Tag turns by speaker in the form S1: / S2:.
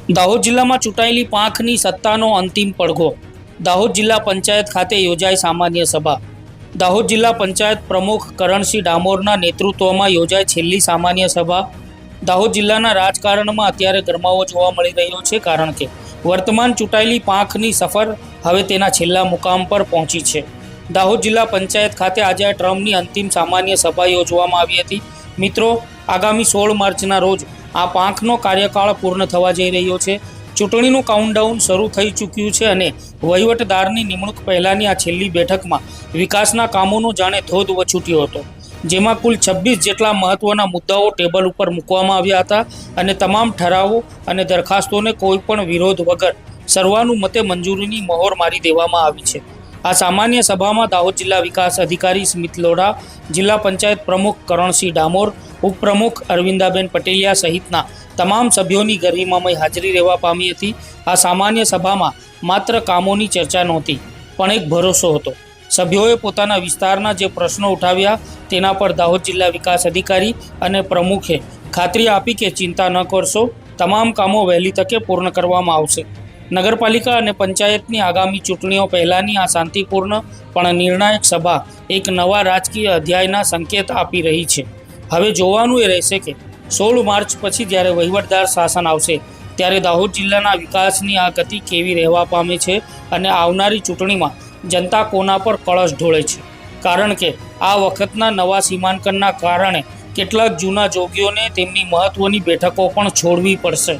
S1: દાહોદ જિલ્લામાં ચૂંટાયેલી પાંખની સત્તાનો અંતિમ પડઘો. દાહોદ જિલ્લા પંચાયત ખાતે યોજાઈ સામાન્ય સભા. દાહોદ જિલ્લા પંચાયત પ્રમુખ કરણસિંહ ડામોરના નેતૃત્વમાં યોજાઈ છેલ્લી સામાન્ય સભા. દાહોદ જિલ્લાના રાજકારણમાં અત્યારે ગરમાવો જોવા મળી રહ્યો છે, કારણ કે વર્તમાન ચૂંટાયેલી પાંખની સફર હવે તેના છેલ્લા મુકામ પર પહોંચી છે. દાહોદ જિલ્લા પંચાયત ખાતે આજે ટ્રમ્પની અંતિમ સામાન્ય સભા યોજવામાં આવી હતી. મિત્રો, આગામી 16 માર્ચના રોજ આ પાંખનો કાર્યકાળ પૂર્ણ થવા જઈ રહ્યો છે. ચૂંટણીનું કાઉન્ટડાઉન શરૂ થઈ ચૂક્યું છે અને વહીવટદારની નિમણૂક પહેલાંની આ છેલ્લી બેઠકમાં વિકાસના કામોનો જાણે ધોધ વછૂટ્યો હતો, જેમાં કુલ 26 જેટલા મહત્ત્વના મુદ્દાઓ ટેબલ ઉપર મૂકવામાં આવ્યા હતા અને તમામ ઠરાવો અને દરખાસ્તોને કોઈપણ વિરોધ વગર સર્વાનુમતે મંજૂરીની મહોર મારી દેવામાં આવી છે. આ સામાન્ય સભામાં દાહોદ જિલ્લા વિકાસ અધિકારી સ્મિત લોઢા, જિલ્લા પંચાયત પ્રમુખ કરણસિંહ ડામોર, ઉપપ્રમુખ અરવિંદાબેન પટેલિયા સહિતના તમામ સભ્યોની ગરિમામય હાજરી રહેવા પામી હતી. આ સામાન્ય સભામાં માત્ર કામોની ચર્ચા નહોતી, પણ એક ભરોસો હતો. સભ્યોએ પોતાના વિસ્તારના જે પ્રશ્નો ઉઠાવ્યા તેના પર દાહોદ જિલ્લા વિકાસ અધિકારી અને પ્રમુખે ખાતરી આપી કે ચિંતા ન કરશો, તમામ કામો વહેલી તકે પૂર્ણ કરવામાં આવશે. નગરપાલિકા અને પંચાયતની આગામી ચૂંટણીઓ પહેલાંની આ શાંતિપૂર્ણ પણ નિર્ણાયક સભા એક નવા રાજકીય અધ્યાયના સંકેત આપી રહી છે. હવે જોવાનું એ રહેશે કે 16 માર્ચ પછી જ્યારે વહીવટદાર શાસન આવશે ત્યારે દાહોદ જિલ્લાના વિકાસની આ ગતિ કેવી રહેવા પામે છે અને આવનારી ચૂંટણીમાં જનતા કોના પર કળશ ઢોળે છે. કારણ કે આ વખતના નવા સીમાંકનના કારણે કેટલાક જૂના જોગીઓને તેમની મહત્ત્વની બેઠકો પણ છોડવી પડશે.